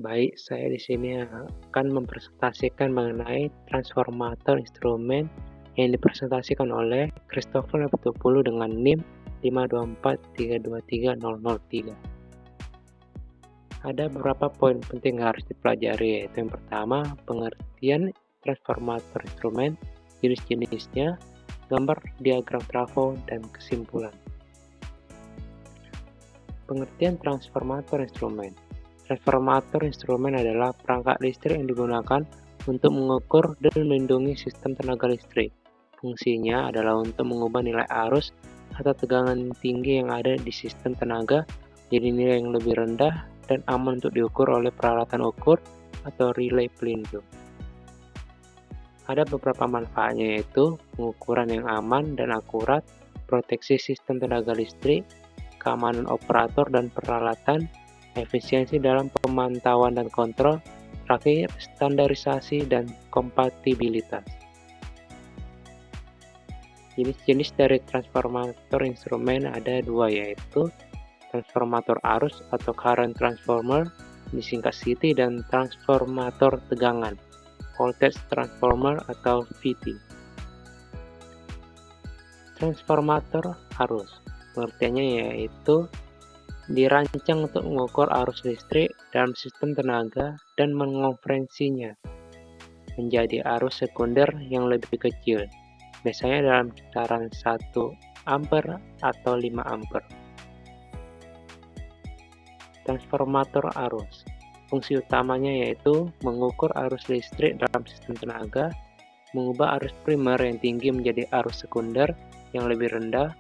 Baik, saya di sini akan mempresentasikan mengenai transformator instrumen yang dipresentasikan oleh Christopher Leptopulu dengan NIM 524323003. Ada beberapa poin penting yang harus dipelajari, yaitu yang pertama, pengertian transformator instrumen, jenis-jenisnya, gambar diagram trafo, dan kesimpulan. Pengertian transformator instrumen. Transformator instrumen adalah perangkat listrik yang digunakan untuk mengukur dan melindungi sistem tenaga listrik. Fungsinya adalah untuk mengubah nilai arus atau tegangan tinggi yang ada di sistem tenaga jadi nilai yang lebih rendah dan aman untuk diukur oleh peralatan ukur atau relay pelindung. Ada beberapa manfaatnya, yaitu pengukuran yang aman dan akurat, proteksi sistem tenaga listrik, keamanan operator dan peralatan, efisiensi dalam pemantauan dan kontrol, terakhir standarisasi dan kompatibilitas. Jenis-jenis dari transformator instrumen ada dua, yaitu transformator arus atau current transformer, disingkat CT, dan transformator tegangan, voltage transformer atau VT. Transformator arus, pengertiannya yaitu dirancang untuk mengukur arus listrik dalam sistem tenaga dan mengonversinya menjadi arus sekunder yang lebih kecil, biasanya dalam kisaran 1 ampere atau 5 ampere. Transformator arus, fungsi utamanya yaitu mengukur arus listrik dalam sistem tenaga, mengubah arus primer yang tinggi menjadi arus sekunder yang lebih rendah,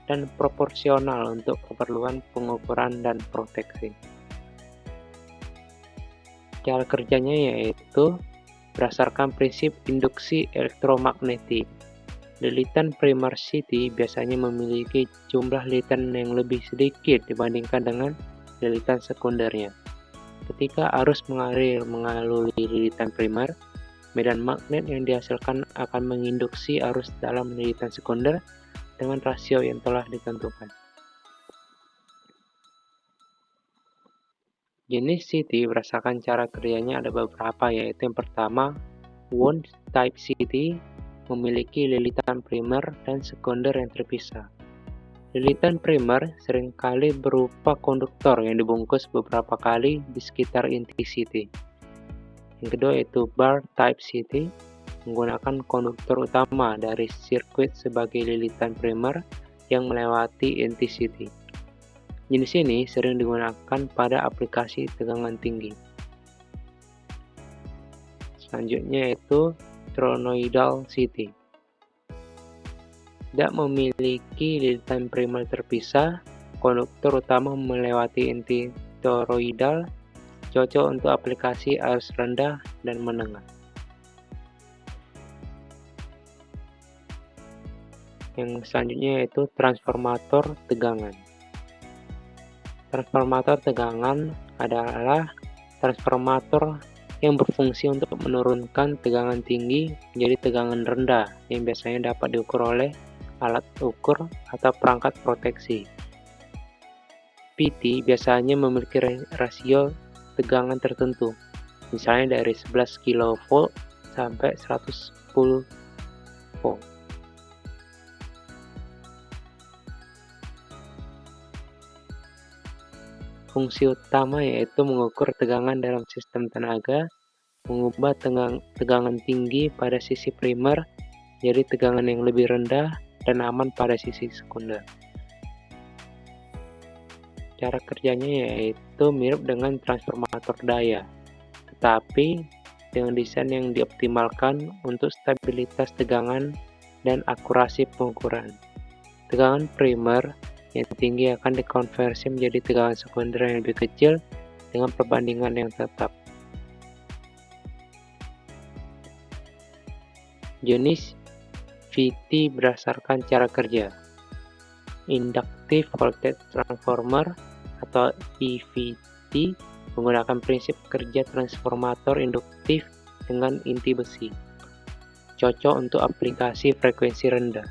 dan proporsional untuk keperluan pengukuran dan proteksi. Cara kerjanya yaitu berdasarkan prinsip induksi elektromagnetik. Lilitan primer CT biasanya memiliki jumlah lilitan yang lebih sedikit dibandingkan dengan lilitan sekundernya. Ketika arus mengalir melalui lilitan primer, medan magnet yang dihasilkan akan menginduksi arus dalam lilitan sekunder dengan rasio yang telah ditentukan. Jenis CT berdasarkan cara kerjanya ada beberapa, yaitu yang pertama, wound type CT memiliki lilitan primer dan sekunder yang terpisah. Lilitan primer seringkali berupa konduktor yang dibungkus beberapa kali di sekitar inti CT. Yang kedua yaitu bar type CT, menggunakan konduktor utama dari sirkuit sebagai lilitan primer yang melewati inti CT. Jenis ini sering digunakan pada aplikasi tegangan tinggi. Selanjutnya yaitu toroidal CT. Tidak memiliki lilitan primer terpisah, konduktor utama melewati inti toroidal, cocok untuk aplikasi arus rendah dan menengah. Yang selanjutnya yaitu transformator tegangan. Transformator tegangan adalah transformator yang berfungsi untuk menurunkan tegangan tinggi menjadi tegangan rendah yang biasanya dapat diukur oleh alat ukur atau perangkat proteksi. PT biasanya memiliki rasio tegangan tertentu, misalnya dari 11 kV sampai 110 volt. Fungsi utama yaitu mengukur tegangan dalam sistem tenaga, mengubah tegangan tinggi pada sisi primer jadi tegangan yang lebih rendah dan aman pada sisi sekunder. Cara kerjanya yaitu mirip dengan transformator daya, tetapi dengan desain yang dioptimalkan untuk stabilitas tegangan dan akurasi pengukuran. Tegangan primer yang tinggi akan dikonversi menjadi tegangan sekunder yang lebih kecil dengan perbandingan yang tetap. Jenis VT berdasarkan cara kerja. Inductive Voltage Transformer atau IVT menggunakan prinsip kerja transformator induktif dengan inti besi. Cocok untuk aplikasi frekuensi rendah.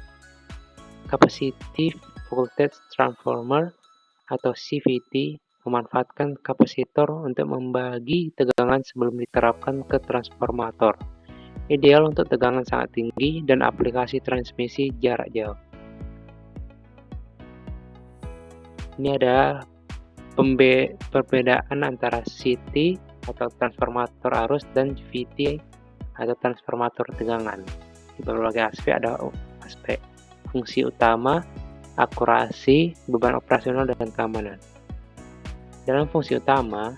Capacitive Voltage Transformer atau CVT memanfaatkan kapasitor untuk membagi tegangan sebelum diterapkan ke transformator. Ideal untuk tegangan sangat tinggi dan aplikasi transmisi jarak jauh. Ini ada perbedaan antara CT atau transformator arus dan VT atau transformator tegangan. Di berbagai aspek ada aspek fungsi utama, akurasi, beban operasional, dan keamanan. Dalam fungsi utama,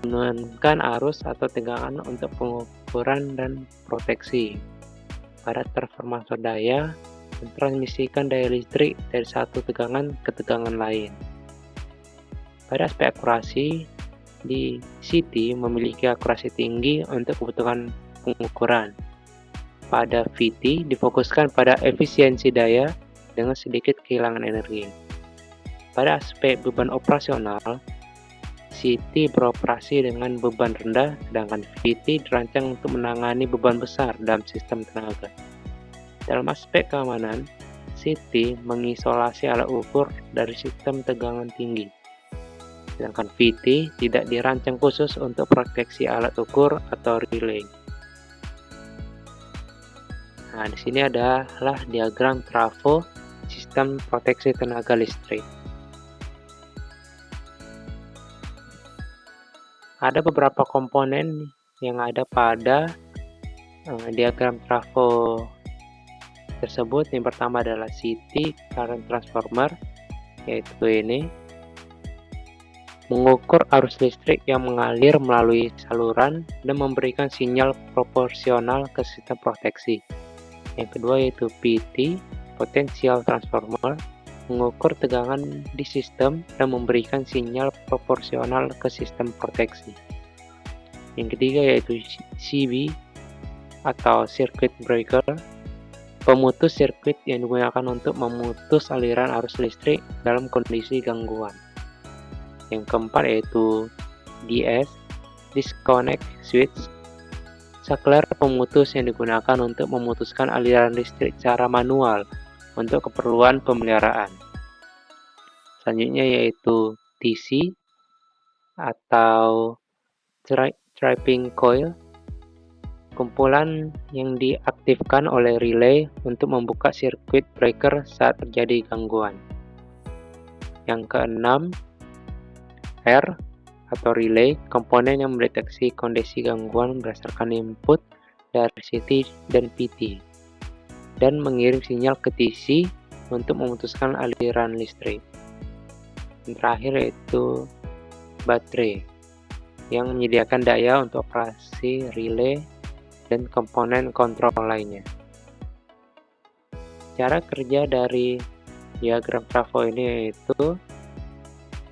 menentukan arus atau tegangan untuk pengukuran dan proteksi. Pada transformator daya, mentransmisikan daya listrik dari satu tegangan ke tegangan lain. Pada aspek akurasi, di CT memiliki akurasi tinggi untuk kebutuhan pengukuran. Pada VT difokuskan pada efisiensi daya dengan sedikit kehilangan energi. Pada aspek beban operasional, CT beroperasi dengan beban rendah, sedangkan VT dirancang untuk menangani beban besar dalam sistem tenaga. Dalam aspek keamanan, CT mengisolasi alat ukur dari sistem tegangan tinggi, sedangkan VT tidak dirancang khusus untuk proteksi alat ukur atau relay. Nah, di sini adalah diagram trafo sistem proteksi tenaga listrik. Ada beberapa komponen yang ada pada diagram trafo tersebut. Yang pertama adalah CT current transformer, yaitu ini mengukur arus listrik yang mengalir melalui saluran dan memberikan sinyal proporsional ke sistem proteksi. Yang kedua yaitu PT, potential transformer, mengukur tegangan di sistem dan memberikan sinyal proporsional ke sistem proteksi. Yang ketiga yaitu CB atau circuit breaker, pemutus sirkuit yang digunakan untuk memutus aliran arus listrik dalam kondisi gangguan. Yang keempat yaitu DS, disconnect switch, saklar pemutus yang digunakan untuk memutuskan aliran listrik secara manual untuk keperluan pemeliharaan. Selanjutnya yaitu TC atau tripping coil, kumpulan yang diaktifkan oleh relay untuk membuka sirkuit breaker saat terjadi gangguan. Yang keenam, R atau relay, komponen yang mendeteksi kondisi gangguan berdasarkan input dari CT dan PT dan mengirim sinyal ke TC untuk memutuskan aliran listrik. Yang terakhir yaitu baterai yang menyediakan daya untuk operasi relay dan komponen kontrol lainnya. Cara kerja dari diagram trafo ini yaitu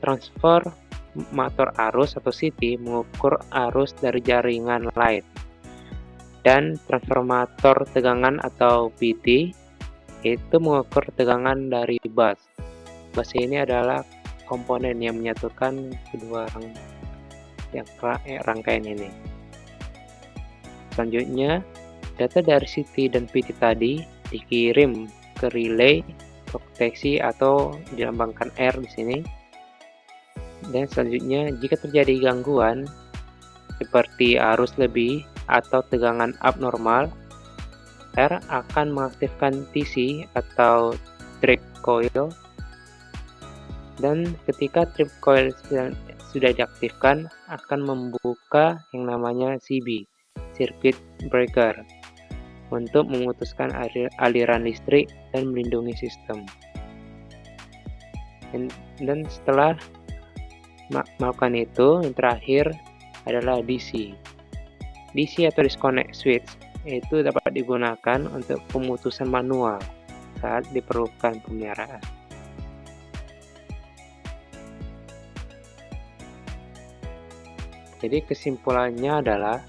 transformator arus atau CT mengukur arus dari jaringan lain, dan transformator tegangan atau PT itu mengukur tegangan dari bus. Bus ini adalah komponen yang menyatukan kedua rangkaian ini. Selanjutnya, data dari CT dan PT tadi dikirim ke relay proteksi atau dilambangkan R di sini. Dan selanjutnya, jika terjadi gangguan seperti arus lebih atau tegangan abnormal, R akan mengaktifkan TC atau trip coil. Dan ketika trip coil sudah diaktifkan, akan membuka yang namanya CB, circuit breaker, untuk memutuskan aliran listrik dan melindungi sistem. Dan setelah melakukan itu, yang terakhir adalah DC. DC atau disconnect switch itu dapat digunakan untuk pemutusan manual saat diperlukan pemeliharaan. Jadi kesimpulannya adalah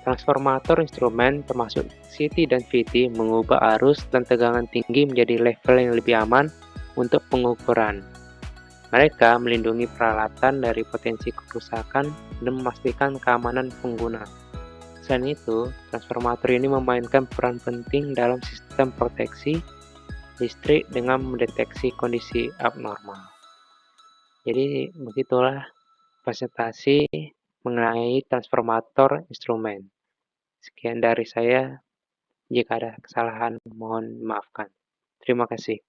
transformator instrumen termasuk CT dan VT mengubah arus dan tegangan tinggi menjadi level yang lebih aman untuk pengukuran. Mereka melindungi peralatan dari potensi kerusakan dan memastikan keamanan pengguna. Selain itu, transformator ini memainkan peran penting dalam sistem proteksi listrik dengan mendeteksi kondisi abnormal. Jadi begitulah presentasi mengenai transformator instrumen. Sekian dari saya, jika ada kesalahan mohon maafkan. Terima kasih.